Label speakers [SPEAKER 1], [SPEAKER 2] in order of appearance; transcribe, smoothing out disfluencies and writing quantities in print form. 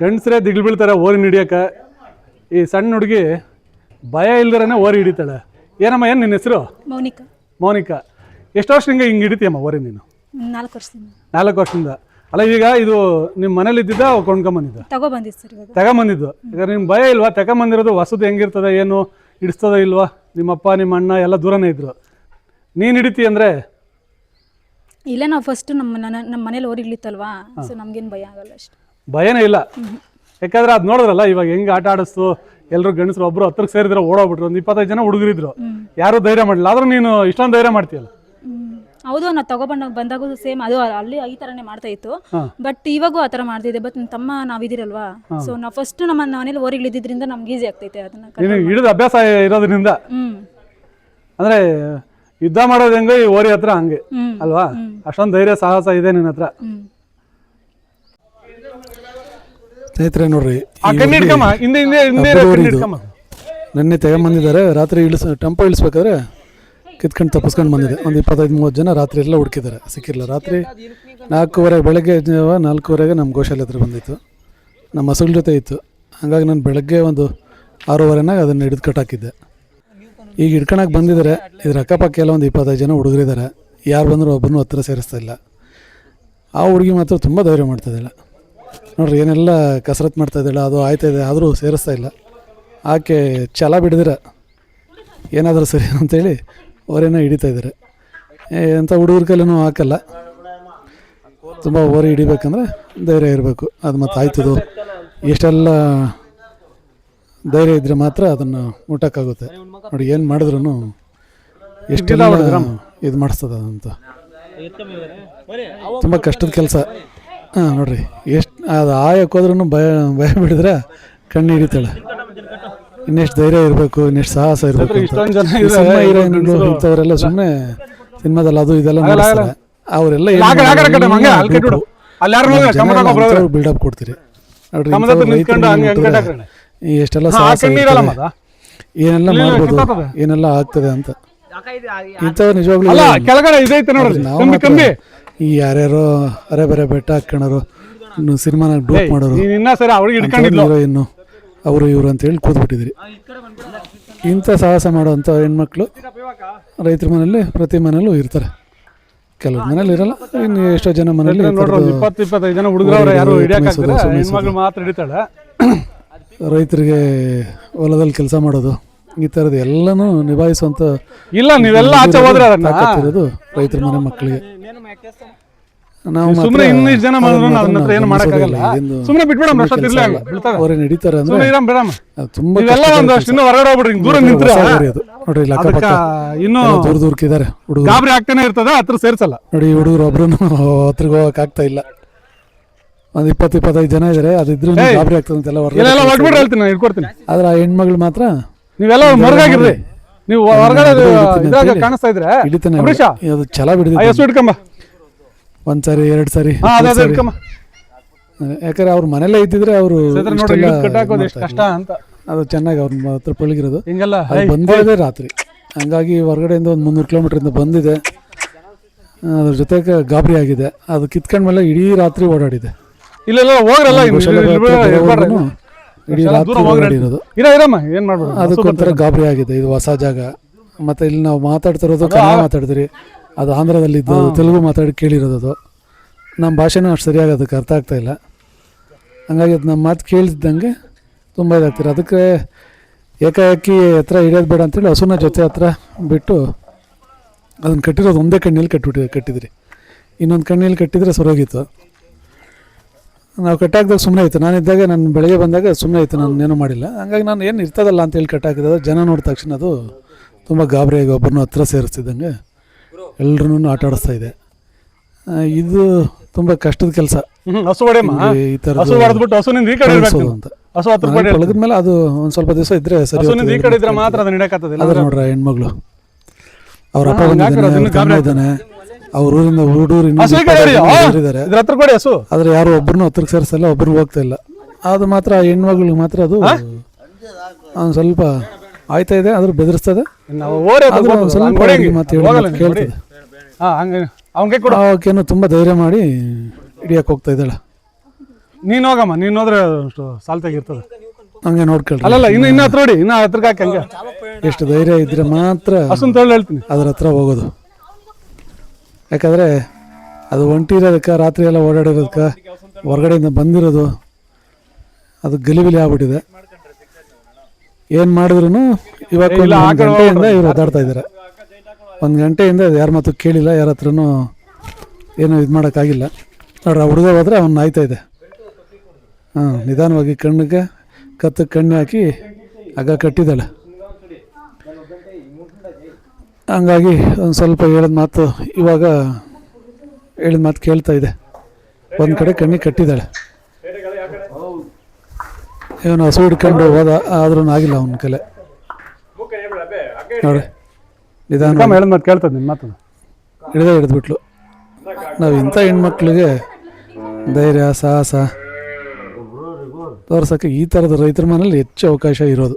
[SPEAKER 1] ಗಂಡಸರೇ ದಿಗ್ಲು ಬೀಳ್ತಾರೆ ಓರಿನ ಹಿಡಿಯೋಕೆ. ಈ ಸಣ್ಣ ಹುಡುಗಿ ಭಯ ಇಲ್ದಿರನೇ ಓರಿ ಹಿಡಿತಾಳೆ. ಏನಮ್ಮ, ಏನು ನಿನ್ನ ಹೆಸರು?
[SPEAKER 2] ಮೌನಿಕಾ.
[SPEAKER 1] ಮೌನಿಕಾ, ಎಷ್ಟು ವರ್ಷದಿಂದ ಹಿಂಗೆ ಹಿಡಿತೀಯಮ್ಮ ಓರಿ ನೀನು?
[SPEAKER 2] 4 ವರ್ಷದಿಂದ.
[SPEAKER 1] 4 ವರ್ಷದಿಂದ. ಅಲ್ಲ, ಈಗ ಇದು ನಿಮ್ಮ ಮನೇಲಿ ಇದ್ದಿದ್ದ ಕೊಂಡ್ಕೊಂಬಂದಿದ್ದ?
[SPEAKER 2] ತಗೊಬಂದಿದ್ದು ಸರ್. ಇವಾಗ
[SPEAKER 1] ತಗೊಂಬಂದಿದ್ದು. ಈಗ ನಿಮ್ಗೆ ಭಯ ಇಲ್ವಾ? ತಗೊಂಬಂದಿರೋದು ಹೊಸದು ಹೆಂಗಿರ್ತದೆ, ಏನು ಹಿಡಿಸ್ತದ ಇಲ್ವಾ? ನಿಮ್ಮಪ್ಪ ನಿಮ್ಮ ಅಣ್ಣ ಎಲ್ಲ ದೂರನೇ ಇದ್ರು, ನೀನು ಹಿಡಿತಿ ಅಂದರೆ?
[SPEAKER 2] ಇಲ್ಲ, ನಾವು ಫಸ್ಟ್ ನಮ್ಮ ಮನೇಲಿ ಓರಿ ಇಳಿತಲ್ವಾ, ಸೊ ನಮ್ಗೇನು ಭಯ ಆಗಲ್ಲ ಅಷ್ಟು.
[SPEAKER 1] ಭಯನೇ ಇಲ್ಲ. ಯಾಕಂದ್ರೆ ಅದು ನೋಡಿದ್ರಲ್ಲ ಇವಾಗ ಹೆಂಗೆ ಆಟ ಆಡಿಸ್ತು. ಎಲ್ಲರೂ ಗಂಡಸರು ಒಬ್ಬರು ಹತ್ರಕ್ಕೆ ಸೇರಿದ್ರೆ ಓಡೋಗ್ಬಿಟ್ರು. ಒಂದು 25 ಜನ ಹುಡುಗರಿದ್ರು, ಯಾರೂ ಧೈರ್ಯ ಮಾಡಲಿಲ್ಲ. ಆದ್ರೂ ನೀನು ಇಷ್ಟೊಂದು ಧೈರ್ಯ ಮಾಡ್ತೀಯಲ್ಲ.
[SPEAKER 2] ಹೌದು, ನಾವು ಬಂದಾಗೂ ಸೇಮ್ ಅದು ಅಲ್ಲಿ ಈ ಥರನೇ ಮಾಡ್ತಾ ಇತ್ತು. ಬಟ್ ಇವಾಗೂ ಆ ಥರ ಮಾಡ್ತಿದ್ದೆ. ಬಟ್ ನಮ್ಮ ತಮ್ಮ ನಾವಿದಿರಲ್ವಾ, ಸೊ ನಾವು ಫಸ್ಟ್ ನಮ್ಮ ಮನೇಲಿ ಓರಿ ಇಳಿದಿದ್ರಿಂದ ನಮ್ಗೆ ಈಸಿ ಆಗ್ತೈತೆ ಅದನ್ನ
[SPEAKER 1] ಹಿಡಿದು ಅಭ್ಯಾಸ ಇರೋದ್ರಿಂದ. ಅಂದ್ರೆ ಯುದ್ಧ ಮಾಡೋದು ಹೆಂಗೆ, ಈ ಓರಿ ಹತ್ರ ಹಂಗೆ ಅಲ್ವಾ? ಅಷ್ಟೊಂದು ಧೈರ್ಯ ಸಾಹಸ ಇದೆ ನಿನ್ನ ಹತ್ರ.
[SPEAKER 3] ಸ್ನೇಹಿತರೆ ನೋಡ್ರಿ, ನೆನ್ನೆ ತಗೊಂಬಂದಿದ್ದಾರೆ. ರಾತ್ರಿ ಟೆಂಪೋ ಇಳಿಸ್ಬೇಕಾದ್ರೆ ಕಿತ್ಕೊಂಡು ತಪ್ಪಿಸ್ಕೊಂಡು ಬಂದಿದೆ. ಒಂದು 25-30 ಜನ ರಾತ್ರಿ ಎಲ್ಲ ಹುಡುಕಿದ್ದಾರೆ, ಸಿಕ್ಕಿರಲಿಲ್ಲ. ರಾತ್ರಿ 4:15 ಬೆಳಗ್ಗೆ 4:15ಗೆ ನಮ್ಮ ಗೋಶಾಲೆ ಹತ್ರ ಬಂದಿತ್ತು. ನಮ್ಮ ಹಸುಗಳ ಜೊತೆ ಇತ್ತು. ಹಾಗಾಗಿ ನಾನು ಬೆಳಗ್ಗೆ ಒಂದು 6:15ನಾಗ ಅದನ್ನು ಹಿಡಿದು ಕಟ್ಟಾಕಿದ್ದೆ. ಈಗ ಹಿಡ್ಕೊಳಕ್ಕೆ ಬಂದಿದ್ದಾರೆ. ಇದ್ರ ಅಕ್ಕಪಕ್ಕ ಎಲ್ಲ ಒಂದು 25 ಜನ ಹುಡುಗರಿದ್ದಾರೆ. ಯಾರು ಬಂದರೂ ಒಬ್ಬರನ್ನೂ ಹತ್ರ ಸೇರಿಸ್ತಾ ಇಲ್ಲ. ಆ ಹುಡುಗಿ ಮಾತ್ರ ತುಂಬ ಧೈರ್ಯ ಮಾಡ್ತಾಯಿದ್ದಿಲ್ಲ ನೋಡ್ರಿ. ಏನೆಲ್ಲ ಕಸರತ್ತು ಮಾಡ್ತಾಯಿದ್ದಾಳೆ, ಅದು ಆಯ್ತಾಯಿದೆ, ಆದರೂ ಸೇರಿಸ್ತಾ ಇಲ್ಲ. ಆಕೆ ಛಲ ಬಿಡಿದಿರ ಏನಾದರೂ ಸರಿ ಅಂತೇಳಿ ಓರಿನ ಹಿಡಿತಾಯಿದ್ದಾರೆ. ಎಂಥ ಹುಡುಗರ ಕೈಲೂ ಹಾಕಲ್ಲ. ತುಂಬ ಓರಿ ಹಿಡಿಬೇಕಂದ್ರೆ ಧೈರ್ಯ ಇರಬೇಕು. ಅದು ಮತ್ತು ಆಯ್ತದು ಎಷ್ಟೆಲ್ಲ ಧೈರ್ಯ ಇದ್ದರೆ ಮಾತ್ರ ಅದನ್ನು ಮುಟ್ಟಕ್ಕಾಗುತ್ತೆ. ನೋಡಿ, ಏನು ಮಾಡಿದ್ರು ಎಷ್ಟೆಲ್ಲ ಇದು ಮಾಡಿಸ್ತದ ಅಂತ. ತುಂಬ ಕಷ್ಟದ ಕೆಲಸ. ನೋಡ್ರಿ, ಎಷ್ಟು ಅದು ಆಯಕ್ಕೆ ಹೋದ್ರೂ ಭಯ ಬಿಡಿದ್ರೆ ಕಣ್ಣು ಹಿಡಿತಾಳೆ. ಇನ್ನೆಷ್ಟು ಧೈರ್ಯ ಇರಬೇಕು, ಇನ್ನೆಷ್ಟು ಸಾಹಸ ಇರಬೇಕು. ಸಿನಿಮಾ ಹೀರೋಯಿನ್ಗಳು ಇಂಥವರೆಲ್ಲ ಸುಮ್ಮನೆ ಸಿನಿಮಾದಲ್ಲಿ ಅದು ಇದೆಲ್ಲ ನೋಡ್ತಾರೆ. ಅವರೆಲ್ಲ ಬಿಲ್ಡಪ್ ಕೊಡ್ತೀರಿ ನೋಡ್ರಿ. ಎಷ್ಟೆಲ್ಲ ಸಾಹಸ, ಏನೆಲ್ಲ ಮಾಡ್ಬೋದು, ಏನೆಲ್ಲ ಆಗ್ತದೆ ಅಂತ. ಇಂಥವ್ರು ನಿಜವಾಗ್ಲೂ ಈ ಯಾರ್ಯಾರೋ ಅರೆ ಬೇರೆ ಬೆಟ್ಟ ಹಾಕ್ಕೊಳೋರು, ಇನ್ನು ಸಿನಿಮಾನಾಗ ಡೂಪ್ ಮಾಡೋರು, ಹೀರೋಯಿನ್ನು ಅವರು ಇವರು ಅಂತೇಳಿ ಕೂತ್ಬಿಟ್ಟಿದ್ರಿ. ಇಂಥ ಸಾಹಸ ಮಾಡೋವಂಥ ಹೆಣ್ಮಕ್ಳು ರೈತರ ಮನೇಲಿ ಪ್ರತಿ ಮನೇಲೂ ಇರ್ತಾರೆ. ಕೆಲವ್ರ ಮನೇಲಿ ಇರಲ್ಲ, ಇನ್ನು ಎಷ್ಟೋ ಜನ ಮನೇಲಿ
[SPEAKER 1] 20-25 ಜನ ಹುಡುಗರು ಯಾರು ಮಾತ್ರ ಹಿಡಿತಾಳೆ.
[SPEAKER 3] ರೈತರಿಗೆ ಹೊಲದಲ್ಲಿ ಕೆಲಸ ಮಾಡೋದು, ಈ ಥರದ್ದು ಎಲ್ಲನೂ ನಿಭಾಯಿಸುವಂಥ
[SPEAKER 1] ಇಲ್ಲ. ನೀವೆಲ್ಲ ಆಚೆ ಹೋದ್ರೆ
[SPEAKER 3] ಇರೋದು ರೈತರ ಮನೆ ಮಕ್ಕಳಿಗೆ. ನಾವು ಅವ್ರೇನು ಹಿಡಿತಾರೆ ಅಂದ್ರೆ ತುಂಬಾ ದೂರಕ್ಕಿದ್ದಾರೆ ಹುಡುಗರು. ನೋಡಿ, ಹುಡುಗರು ಒಬ್ರು ಹತ್ರಗೆ ಹೋಗಕ್ ಆಗ್ತಾ ಇಲ್ಲ. ಒಂದು 20-25 ಜನ ಇದಾರೆ. ಅದಿದ್ರು ಗಾಬರಿ ಆಗ್ತದೆ ಅಂತೆಲ್ಲ. ಆದ್ರೆ ಆ ಹೆಣ್ಮಗಳು ಮಾತ್ರ
[SPEAKER 1] ನೀವೆಲ್ಲ ಹೊರಗಾಗಿರ್ರಿ, ನೀವು ಹೊರಗಡೆ ಕಾಣಿಸ್ತಾ ಇದ್ರೆ
[SPEAKER 3] ಹಿಡಿತಾನೆ. ಅದು ಛಲ ಬಿಡಿದ ಒಂದ್ಸರಿ 2 ಸರಿ. ಯಾಕಂದ್ರೆ ಅವ್ರ ಮನೆಯಲ್ಲೇ ಇದ್ದಿದ್ರೆ ಅವರು ಅದು ಚೆನ್ನಾಗಿ ಅವ್ರ ಹತ್ರ ಪಳಗಿರೋದು. ಬಂದಿದೆ ರಾತ್ರಿ, ಹಂಗಾಗಿ ಹೊರಗಡೆಯಿಂದ ಒಂದು 300 ಕಿಲೋಮೀಟರ್ ಬಂದಿದೆ. ಅದ್ರ ಜೊತೆಗೆ ಗಾಬರಿ ಆಗಿದೆ. ಅದು ಕಿತ್ಕೊಂಡ್ಮೇಲೆ ಇಡೀ ರಾತ್ರಿ ಓಡಾಡಿದೆ. ಇಡೀ ರಾತ್ರಿ ಓಡಾಡಿರೋದು. ಅದಕ್ಕೊಂಥರ ಗಾಬರಿ ಆಗಿದೆ. ಇದು ಹೊಸ ಜಾಗ. ಮತ್ತೆ ಇಲ್ಲಿ ನಾವು ಮಾತಾಡ್ತಿರೋದು ಕನ್ನಡ ಮಾತಾಡಿದ್ರಿ, ಅದು ಆಂಧ್ರದಲ್ಲಿದ್ದು ತೆಲುಗು ಮಾತಾಡಿ ಕೇಳಿರೋದು. ನಮ್ಮ ಭಾಷೆನೂ ಅಷ್ಟು ಸರಿಯಾಗಿ ಅದಕ್ಕೆ ಅರ್ಥ ಆಗ್ತಾ ಇಲ್ಲ. ಹಂಗಾಗಿ ಅದು ನಮ್ಮ ಮಾತು ಕೇಳಿದ್ದಂಗೆ ತುಂಬ ಇದಾಗ್ತಿರ. ಅದಕ್ಕೆ ಏಕಾಏಕಿ ಹತ್ರ ಹಿಡಿಯೋದು ಬೇಡ ಅಂತೇಳಿ ಹಸುನ ಜೊತೆ ಹತ್ರ ಬಿಟ್ಟು ಅದನ್ನು ಕಟ್ಟಿರೋದು ಒಂದೇ ಕಣ್ಣಲ್ಲಿ ಕಟ್ಟಿದ್ರಿ. ಇನ್ನೊಂದು ಕಣ್ಣಲ್ಲಿ ಕಟ್ಟಿದರೆ ಸರೋಗಿತ್ತು. ನಾವು ಕಟ್ಟಾಕಿದಾಗ ಸುಮ್ಮನೆ ಇತ್ತು. ನಾನಿದ್ದಾಗ ನಾನು ಬೆಳಗ್ಗೆ ಬಂದಾಗ ಸುಮ್ಮನೆ ಇತ್ತು, ನಾನೇನೂ ಮಾಡಿಲ್ಲ. ಹಂಗಾಗಿ ನಾನು ಏನು ಇರ್ತದಲ್ಲ ಅಂತೇಳಿ ಕಟ್ಟಾಕಿದ. ಜನ ನೋಡಿದ ತಕ್ಷಣ ಅದು ತುಂಬ ಗಾಬರಿಯಾಗಿ ಒಬ್ಬರನ್ನೂ ಹತ್ರ ಸೇರಿಸ್ತಿದ್ದಂಗೆ ಎಲ್ಲರೂ ಆಟ ಆಡಿಸ್ತಾ ಇದೆ. ಇದು ತುಂಬ ಕಷ್ಟದ ಕೆಲಸ. ಈ ಥರದ್ದು ಹೊಲದ ಮೇಲೆ ಅದು ಒಂದು ಸ್ವಲ್ಪ ದಿವಸ ಇದ್ರೆ ಸರಿ. ಅದ್ರ ನೋಡ್ರ ಹೆಣ್ಮಗಳು ಅವ್ರ ಅಪ್ಪ ಬಂದಿದ್ದಾನೆ, ಅವ್ರ ಊರಿಂದ ಹುಡುಗರು ಇದ್ದಾರೆ. ಆದ್ರೆ ಯಾರು ಒಬ್ಬರನ್ನೂ ಹತ್ರಕ್ಕೆ ಸೇರಿಸಲ್ಲ, ಒಬ್ಬರು ಹೋಗ್ತಾ ಇಲ್ಲ. ಅದು ಮಾತ್ರ ಹೆಣ್ಮಗಳಿಗೆ ಮಾತ್ರ ಅದು ಸ್ವಲ್ಪ ಆಯ್ತಾ ಇದೆ, ಆದ್ರೂ ಬೆದರಿಸ್ತದೆ. ಸ್ವಲ್ಪ ಕೇಳ್ತದೆ. ಅವಕ್ಕೇನು ತುಂಬ ಧೈರ್ಯ ಮಾಡಿ ಹಿಡಿಯಕ್ಕೆ ಹೋಗ್ತಾ ಇದ್ದಾಳೆ.
[SPEAKER 1] ನೀನು ಹೋಗಮ್ಮ, ನೀನು ಹೋದ್ರೆ ಅಷ್ಟು ಸಾಲ್ತಾಗಿರ್ತದೆ.
[SPEAKER 3] ಹಂಗೆ ನೋಡ್ಕೊಳ್ರಿ.
[SPEAKER 1] ಅಲ್ಲಲ್ಲ, ಇನ್ನು ಹತ್ರ ನೋಡಿ, ಇನ್ನು ಹತ್ರಕ್ಕೆ ಹಾಕಿ ಹಂಗೆ.
[SPEAKER 3] ಎಷ್ಟು ಧೈರ್ಯ ಇದ್ರೆ ಮಾತ್ರ
[SPEAKER 1] ಅಷ್ಟೊಂದು ತೊಳ್ಳು ಹೇಳ್ತೀನಿ.
[SPEAKER 3] ಅದ್ರ ಹತ್ರ ಹೋಗೋದು. ಯಾಕಂದರೆ ಅದು ಒಂಟಿ ಇರೋದಕ್ಕೆ, ರಾತ್ರಿ ಎಲ್ಲ ಓಡಾಡಿರೋದಕ್ಕೆ, ಹೊರಗಡೆಯಿಂದ ಬಂದಿರೋದು, ಅದು ಗಲಿಬಿಲಿ ಆಗ್ಬಿಟ್ಟಿದೆ. ಏನು ಮಾಡಿದ್ರು ಇವಾಗ 1 ಗಂಟೆಯಿಂದ ಇವರು ಒದ್ದಾಡ್ತಾ ಇದ್ದಾರೆ. 1 ಗಂಟೆಯಿಂದ ಯಾರ ಮಾತು ಕೇಳಿಲ್ಲ, ಯಾರ ಹತ್ರನೂ ಏನು ಇದು ಮಾಡೋಕ್ಕಾಗಿಲ್ಲ. ನೋಡ್ರಿ, ಆ ಹುಡುಗ ಹೋದ್ರೆ ಅವ್ನು ಆಯ್ತಾ ಇದೆ. ನಿಧಾನವಾಗಿ ಕಣ್ಣಿಗೆ ಕಣ್ಣು ಹಾಕಿ ಹಗ್ಗ ಕಟ್ಟಿದ್ದಾಳೆ. ಹಂಗಾಗಿ ಒಂದು ಸ್ವಲ್ಪ ಹೇಳಿದ ಮಾತು ಇವಾಗ ಹೇಳಿದ ಮಾತು ಕೇಳ್ತಾ ಇದೆ. ಒಂದು ಕಡೆ ಕಣ್ಣಿಗೆ ಕಟ್ಟಿದ್ದಾಳೆ. ಇವನು ಹಸು ಹಿಡ್ಕೊಂಡು ಹೋದ, ಆದ್ರೂ ಆಗಿಲ್ಲ ಅವನ ಕಲೆ. ನೋಡಿ, ನಿಧಾನ
[SPEAKER 1] ಹೇಳಿದ ಮಾತು ಕೇಳ್ತದೆ ನಿಮ್ಮ ಮಾತು.
[SPEAKER 3] ಹಿಡಿದ್ಬಿಟ್ಲು. ನಾವು ಇಂಥ ಹೆಣ್ಮಕ್ಳಿಗೆ ಧೈರ್ಯ ಸಾಹಸ ತೋರ್ಸೋಕ್ಕೆ ಈ ಥರದ ರೈತರ ಮನೇಲಿ ಹೆಚ್ಚು ಅವಕಾಶ ಇರೋದು.